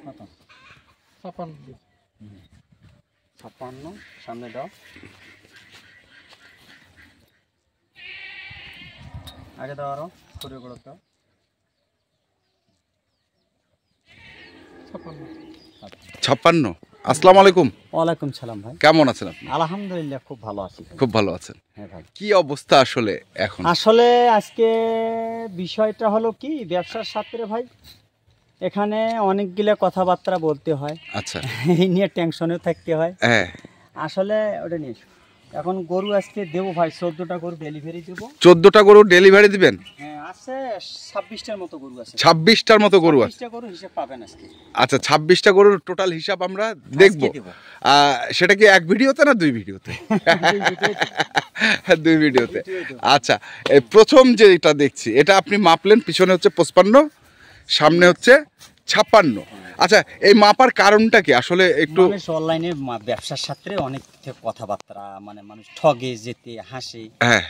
56 সামনে দাও, আগে দাও, আরো করে করে দাও। 56। আসসালামু আলাইকুম। ওয়ালাইকুম সালাম ভাই, কেমন আছেন আপনি? আলহামদুলিল্লাহ খুব ভালো আছি। খুব ভালো আছেন। হ্যাঁ ভাই, কি অবস্থা আসলে এখন? আসলে আজকে বিষয়টা হলো কি, ব্যবসার সাথে ভাই এখানে অনেকগুলো কথাবার্তা বলতে হয়। আচ্ছা, এই নিয়ে টেনশনেও থাকতে হয়। হ্যাঁ, আসলে ওটা নিয়ে এখন গরু আজকে দেবো ভাই, 14টা গরু ডেলিভারি দেবো। 14টা গরু ডেলিভারি দিবেন? হ্যাঁ, আছে 26টার মতো গরু আছে। 26টার মতো গরু আছে? 26টা গরু হিসেব পাবেন আজকে। আচ্ছা, 26টা গরুর টোটাল হিসাব আমরা দেখব। সেটা কি এক ভিডিওতে না দুই ভিডিওতে? দুই ভিডিওতে। আচ্ছা, এই প্রথম যেটা দেখছি এটা আপনি মাপলেন, পিছনে হচ্ছে 55, সামনে হচ্ছে 56। আচ্ছা, এই মাপার কারণটা কি আসলে? একটু মানুষ অনলাইনে ব্যবসার সাথে অনেক কথাবার্তা, মানে মানুষ ঠগে যেতে হাসে। হ্যাঁ,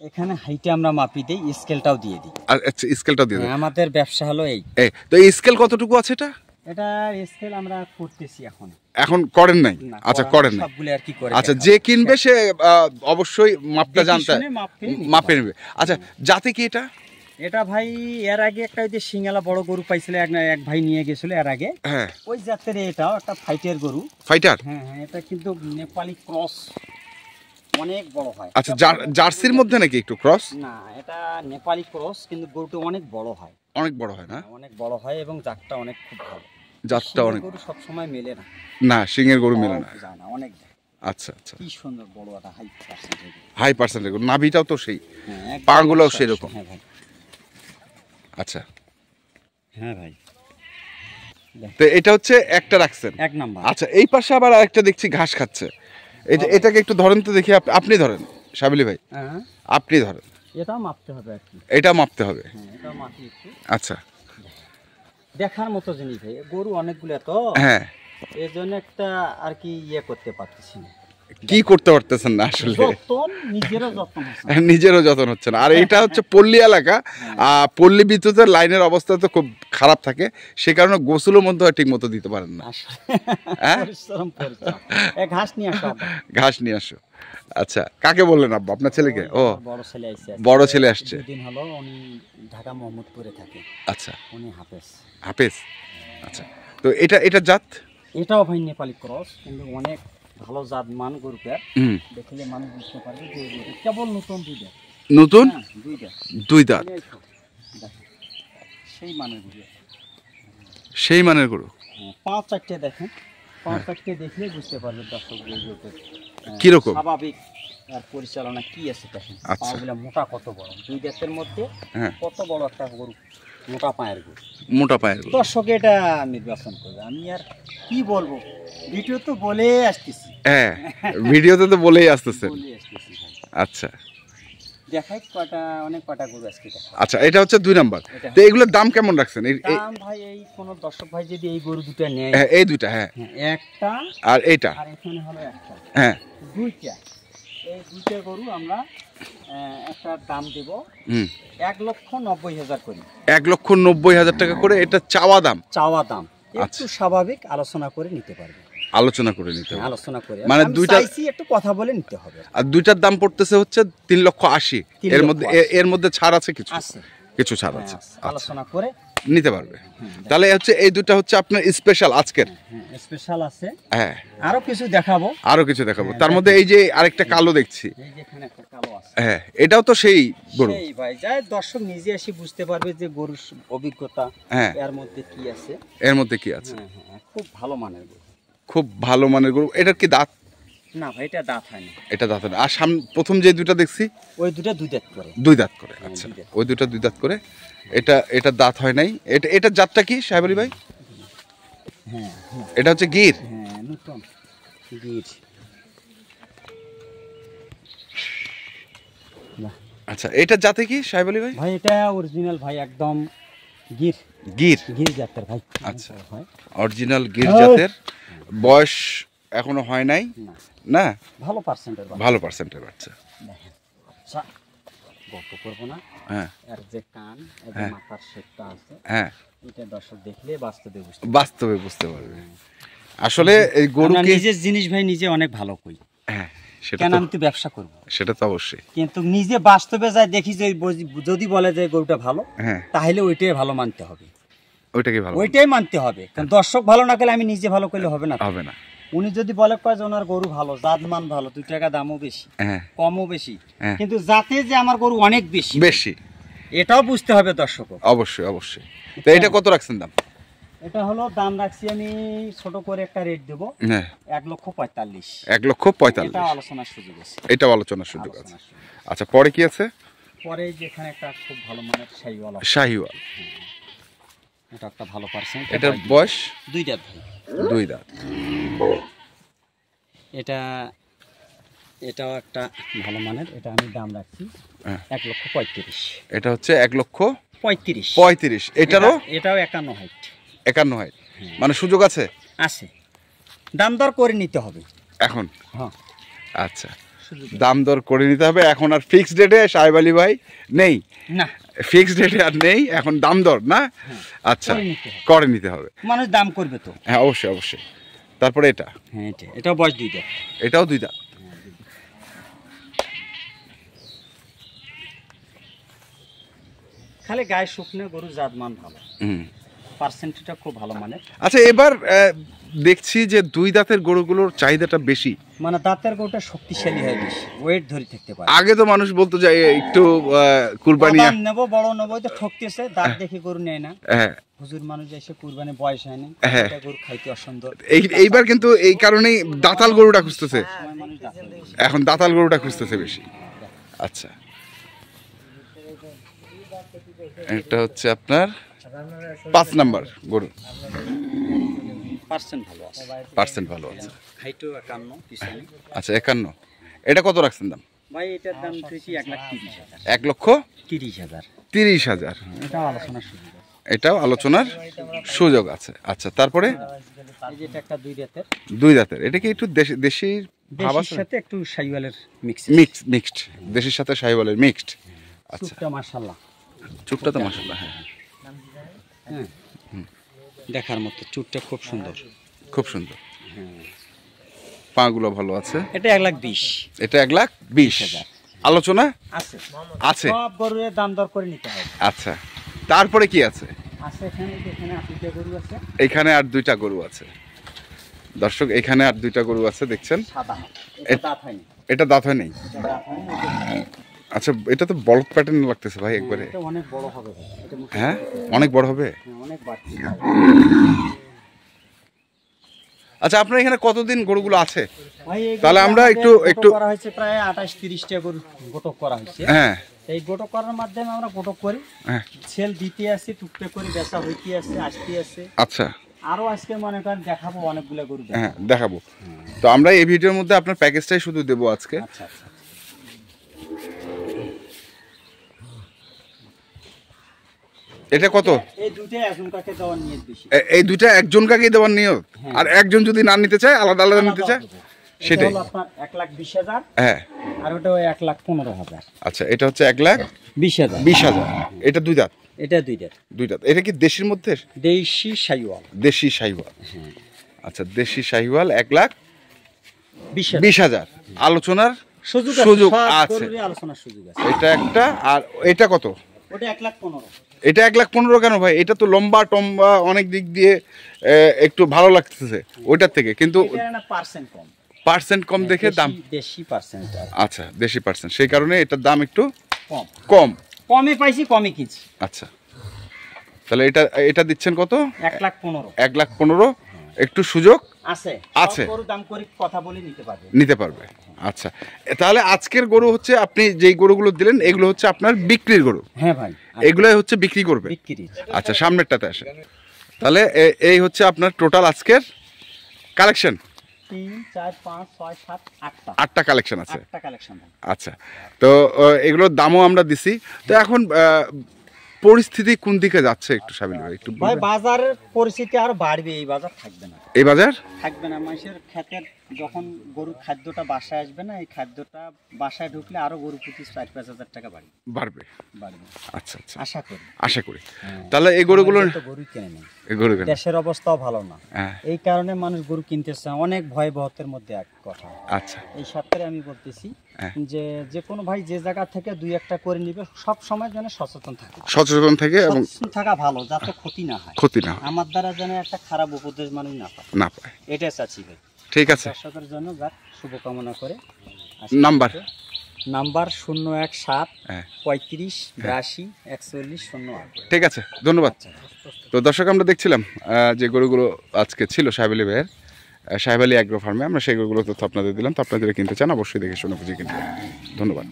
এখানে হাইটে আমরা মাপি দেই, স্কেলটাও দিয়ে দিই। আচ্ছা, স্কেলটা দিয়ে দেন। আমাদের ব্যবসা হলো এই। তো এই স্কেল কতটুকু আছে এটা? এটা স্কেল আমরা করতেছি এখন করেন নাই? আচ্ছা, করেন নাই। সবগুলো আর কি করে। আচ্ছা, যে কিনবে সে অবশ্যই মাপটা জানতে মাপে নেবে। আচ্ছা, জাতে কি এটা? এটা ভাই এর আগে একটা ওই যে সিঙ্গালা বড় গরু পাইছিল, এক ভাই নিয়ে গেছিল এর আগে। হ্যাঁ, ওই জাতের এটাও একটা ফাইটার গরু। ফাইটার? হ্যাঁ হ্যাঁ, এটা কিন্তু নেপালি ক্রস, অনেক বড় হয়। আচ্ছা, জার্সির মধ্যে নাকি একটু ক্রস? না, এটা নেপালি ক্রস, কিন্তু গরুটা অনেক বড় হয়। অনেক বড় হয় না? অনেক বড় হয় এবং জাতটা অনেক খুব ভালো। জাতটা অনেক গরু সব সময় মেলে না। না, সিংহের গরু মেলে না। যায় না, অনেক যায়। আচ্ছা আচ্ছা, কি সুন্দর বড় একটা হাই পার্সেন্টেজ। হাই পার্সেন্টেজ গরু, নাভিটাও তো সেই, হ্যাঁ, পাগুলোও সেরকম। হ্যাঁ ভাই। আচ্ছা, হ্যাঁ ভাই, তো এটা হচ্ছে একটা রাখছেন, এক নাম্বার। আচ্ছা, এই পাশে আবার আরেকটা দেখছি ঘাস খাচ্ছে। এটাকে একটু ধরেন তো দেখি। আপনি ধরেন সাবিলি ভাই, হ্যাঁ, আপনি ধরেন। এটাও মাপতে হবে আর কি। এটা মাপতে হবে? হ্যাঁ, এটাও মাপি একটু। আচ্ছা, দেখার মতো জিনিস ভাই, গরু অনেকগুলো তো, হ্যাঁ, এই জন্য একটা আর কি ইয়ে করতে পারতেছি না। কি করতে পারতেছেন না আসলে? যতন, নিজেরও যত্ন হচ্ছে না। নিজেরও যত্ন হচ্ছে না। আর এটা হচ্ছে পল্লী এলাকা, পল্লী বিদ্যুতের লাইনের অবস্থা তো খুব খারাপ থাকে, সে কারণে গোসলও মধ্যে ঠিক মতো দিতে পারেন না। হ্যাঁ, ঘাস নিয়ে আসো। ঘাস নিয়ে আসো। আচ্ছা, কাকে বললেন আব্বা? আপনার ছেলেকে? ও, বড় ছেলে আসছে। বড় ছেলে আসছে। দুদিন হলো, উনি ঢাকা মোহাম্মদপুরে থাকে। আচ্ছা, উনি হাফেজ। হাফেজ। আচ্ছা, তো এটা জাত? এটাও ভাই নেপালি ক্রস, কিন্তু অনেক ভালো জাত মান গরুটার। দেখলে মানুষ বুঝতে পারবে যে কেবল নতুন দুই দাঁত। নতুন দুই দাঁত। সেই মানের গরু, সেই মানের গরু। 5-4টে দেখেন, 5-4টে দেখলে বুঝতে পারবে দর্শক কিরকম স্বাভাবিক আর পরিচালনা কি আছে। দেখেন পাগুলা মোটা কত বড়, দুই দাঁতের মধ্যে কত বড় একটা গরু, মোটা পায়ের গরু, মোটা পায়ের গরু। দর্শক এটা নির্বাচন করবে। আমি আর কি বলবো, ভিডিও তো বলে আসতেছি। হ্যাঁ, ভিডিওতে তো বলেই আসতেছেন। আচ্ছা, দেখাই কয়টা, অনেক কয়টা গরু আজকে দেখা। আচ্ছা, এটা হচ্ছে 2 নাম্বার। তো এগুলোর দাম কেমন রাখছেন? দাম ভাই, এই কোন দর্শক ভাই যদি এই গরু দুটো নেয়, এই দুইটা, হ্যাঁ, একটা আর এইটা, আর এখানে হলো একটা, হ্যাঁ, দুইটা, এই দুইটা গরু আমরা একটা দাম দেব 1,90,000 করে। 1,90,000 টাকা করে এটা চাওয়া দাম? চাওয়া দাম। একটু স্বাভাবিক আলোচনা করে নিতে পারবে। আলোচনা করে নিতে হবে, আলোচনা করে, মানে দুইটা একটু কথা বলে নিতে হবে। আর দুইটার দাম পড়তেছে হচ্ছে 3,80,000। এর মধ্যে ছাড় আছে? কিছু ছাড় আছে, আলোচনা করে নিতে পারবে। তাহলে হচ্ছে এই দুটো হচ্ছে আপনার স্পেশাল আজকের। স্পেশাল আছে, হ্যাঁ, আরো কিছু দেখাবো। তার মধ্যে এই যে আরেকটা কালো দেখছি, এই যে এখানে একটা কালো আছে, হ্যাঁ, এটাও তো সেই গরু। সেই ভাই, যাই দর্শক নিজে এসে বুঝতে পারবে যে গরুর অভিজ্ঞতা এর মধ্যে কি আছে। খুব ভালো মানের গরু, খুব ভালো মানের গরু। এটার কি দাঁত? না ভাই, এটা দাঁত হয় না। এটা দাঁত হয় না। আর প্রথম যে দুইটা দেখছি, ওই দুটো দুই দাঁত করে। দুই দাঁত করে? আচ্ছা, ওই দুটো দুই দাঁত করে। এটা দাঁত হয় নাই। এটা জাতটা কি সাহেব আলী ভাই? হ্যাঁ, এটা হচ্ছে গির। হ্যাঁ, নতুন গির। আচ্ছা, এটা জাতে কি সাহেব আলী ভাই? ভাই এটা অরিজিনাল ভাই, একদম গির। গির জাতের ভাই। আচ্ছা, অরিজিনাল গির জাতের। বয়স এখনো হয় নাই না? ভালো পার্সেন্টের বাচ্চা। গল্প করবো না। হ্যাঁ, আর যে কান এবং মাথার শেপটা আছে, হ্যাঁ, এটা দর্শক দেখলে বাস্তবে বুঝতে পারবে। আসলে এই গরুকে নিজের জিনিস ভাই নিজে অনেক ভালো কই। হ্যাঁ, কেন আমি তো ব্যবসা করব, সেটা তো অবশ্যই, কিন্তু নিজে বাস্তবে যাই দেখি যে যদি বলে যে গরুটা ভালো, তাহলে ওইটাই ভালো মানতে হবে, ওইটাই মানতে হবে। কারণ দর্শক ভালো না করলে আমি নিজে ভালো করলে হবে না, হবে না। উনি যদি বলে কয় যে ওনার গরু ভালো, জাত মান ভালো, 2 টাকা দামও বেশি, কমও বেশি, কিন্তু জাতে যে আমার গরু অনেক বেশি বেশি, এটাও বুঝতে হবে দর্শক। অবশ্যই অবশ্যই। তো এটা কত রাখছেন দাম? এটা হলো দাম রাখছি আমি ছোট করে একটা রেট দেব, 1,45,000। 1,45,000, এটা আলোচনার সুযোগ আছে, এটাও আলোচনার সুযোগ আছে। আচ্ছা, পরে কি আছে? পরে যেখানে একটা খুব ভালো মানের শাহিওয়াল, শাহিওয়াল, এটা একটা ভালো পার্সেন্ট। এটার বয়স 2 দাঁত ভাই, 2 দাঁত। এটাও একটা ভালো মানের, এটা আমি দাম রাখছি 1,35,000। এটা হচ্ছে 1,35,000। এটাও 51 হাইট, 51 হাইট, মানে সুযোগ আছে, আছে, দাম দর করে নিতে হবে এখন। হ্যাঁ, আচ্ছা, দাম দর করে নিতে হবে এখন। আর ফিক্সড রেটে সাহেব আলী ভাই নেই না, ফিক্সড রেটে আর নেই এখন, দাম দর না। আচ্ছা, করে নিতে হবে, মানুষ দাম করবে তো। হ্যাঁ, অবশ্যই অবশ্যই। তারপরে এটা, হ্যাঁ, এটাও বয়স 2 দাঁত, এটাও 2 দাঁত। খালি গায়ে শুকনো, গরু জাতমান ভালো, পার্সেন্টটা খুব ভালো মানের। আচ্ছা, এবার দেখছি যে 2 দাঁতের গরুগুলোর চাহিদাটা বেশি, মানে দাঁতের গরুটা শক্তিশালী হয় বেশি, ওয়েট ধরে থাকতে পারে। আগে তো মানুষ বলতো যে একটু কুরবানি নেবো, বড় নেবো, তো ঠকতেছে, দাঁত দেখে গরু নেয় না। হুজুর মানুষ এসে কুরবানি বয়স হয়নি, গরু খাইতে অসুন্দর। এইবার কিন্তু এই কারণেই দাঁতাল গরুটা খুঁজতেছে, এখন দাঁতাল গরুটা খুঁজতেছে বেশি। আচ্ছা, এটা হচ্ছে আপনার 5 নাম্বার গরু, পার্সেন্ট ভালো আছে। আচ্ছা, 51। এটা কত রাখছেন দাম? ভাই এটার দাম হচ্ছে 1,30,000। 1,30,000। এটাও আলোচনার সুযোগ আছে, এটাও আলোচনার সুযোগ আছে। আচ্ছা, তারপরে এই যে একটা 2 দাঁতের, 2 দাঁতের, এটা কি একটু দেশির ভাব আছে, সাথে একটু শাহিওয়ালের মিক্সড, দেশির সাথে শাহিওয়ালের মিক্সড। আচ্ছা, চুপটা মাশাআল্লাহ, চুপটা তো মাশাআল্লাহ, হ্যাঁ, দেখার মতো, চুপটা খুব সুন্দর, খুব সুন্দর। পাগুলো ভালো আছে। এটা 1,20,000, এটা 1,20,000। আলোচনা আছে, আছে, সব গরুর দাম দর করে নিতে হবে। আচ্ছা, তারপরে কি আছে? আছে এখানে আর 2টা গরু আছে, এখানে আর 2টা গরু আছে দর্শক, এখানে আর 2টা গরু আছে, দেখছেন। এটা দাঁত হয়নি, এটা দাঁত হয় নাই। আচ্ছা, এটা তো বলক প্যাটার্ন লাগতেছে ভাই একবারে। এটা অনেক বড় হবে, হ্যাঁ, অনেক বড় হবে, অনেক বাড়তি। আচ্ছা, আপনার এখানে কতদিন গরুগুলো আছে? তাহলে আমরা একটু করা হয়েছে প্রায় 28-30টা গরু গোটক করা হয়েছে। হ্যাঁ, এই গোটক করার মাধ্যমে আমরা গোটক করি, সেল দিতে আসি, টুকটাক করে বেচা হইতে আসে, আসতে আসে। আচ্ছা, আরো আজকে মনে করেন দেখাবো অনেকগুলো গরু। হ্যাঁ, দেখাবো। তো আমরা এই ভিডিওর মধ্যে আপনার প্যাকেজটাই শুধু দেবো আজকে। আচ্ছা, এটা কত? এই 2টা একজন কাকে দেওয়ার নিয়ত বেশি, এই 2টা একজন কাকে দেওয়ার নিয়ত, আর একজন যদি না নিতে চায়, আলাদা আলাদা নিতে চায়, সেটাই। আপনার 1,20,000, হ্যাঁ, আর ওটা 1,15,000। আচ্ছা, এটা হচ্ছে 1,20,000। এটা 2 দাঁত, এটা 2 দাঁত, 2 দাঁত। এটা কি দেশির মধ্যে? দেশি শাহিওয়াল, দেশি শাহিওয়াল। আচ্ছা, দেশি শাহিওয়াল 1,20,000। আলোচনার সুযোগ আছে, আলোচনার সুযোগ আছে। এটা একটা, আর এটা কত? ওটা 1,15,000। এটা 1,15,000 কেন ভাই? এটা তো লম্বা টম্বা, অনেক দিক দিয়ে একটু ভালো লাগতেছে ওইটার থেকে, কিন্তু পার্সেন্ট কম দেখে দাম দেশি পার্সেন্ট। আচ্ছা, দেশি পার্সেন্ট, সেই কারণে এটার দাম একটু কমে পাইছি, কমে কিনছি। আচ্ছা, তাহলে এটা দিচ্ছেন কত? 1,15,000। 1,15,000, একটু সুযোগ আছে, দাম করে কথা বলে নিতে পারবে। আচ্ছা, তাহলে আজকের গরু হচ্ছে, আপনি যেই গরুগুলো দিলেন এগুলো হচ্ছে আপনার বিক্রির গরু? হ্যাঁ ভাই, এগুলাই হচ্ছে বিক্রি করবে। আচ্ছা, সামনেরটাতে আসে। তাহলে এই হচ্ছে আপনার টোটাল আজকের কালেকশন। 3, 4, 5, 6, 7, 8টা কালেকশন আছে। 8টা কালেকশন। আচ্ছা, তো এগুলোর দামও আমরা দিছি। তো এখন পরিস্থিতি কোন দিকে যাচ্ছে একটু সাবিল ভাই একটু ভাই? বাজারের পরিস্থিতি আরো বাড়বে, এই বাজার থাকবে না, এই বাজার থাকবে না। মানুষের ক্ষেতের যখন গরুর খাদ্যটা বাসায় আসবে না, এই খাদ্যটা বাসায় ঢুকলে আরো গরু প্রতি 4-5 হাজার টাকা বাড়বে। আচ্ছা আচ্ছা, আশা করি। তাহলে এই গরুগুলো গরু কেনে নেই, দেশের অবস্থাও ভালো না, এই কারণে মানুষ গরু কিনতেছে অনেক ভয়াবহতার মধ্যে এক কথা। আচ্ছা, এই সাথে আমি বলতেছি যে কোনো ভাই যে জায়গা থেকে 2-1টা করে নিবে, সব সময় যেন সচেতন থাকে এবং থাকা ভালো, যাতে ক্ষতি না হয়। আমার দ্বারা যেন একটা খারাপ উপদেশ মানুষ না পায়, এটা চাচ্ছি ভাই। ঠিক আছে, দর্শকের জন্য যাক শুভকামনা করে। নাম্বার 017 35 82 41 08। ঠিক আছে, ধন্যবাদ। তো দর্শক, আমরা দেখছিলাম যে গরুগুলো আজকে ছিল সাহেব আলী ভাইয়ের, সাহেব আলী অ্যাগ্রো ফার্মে। আমরা সেই গরুগুলো তথ্য আপনাদের দিলাম। তো আপনারা কিনতে চান অবশ্যই দেখে শুনে বুঝে কিনতে। ধন্যবাদ।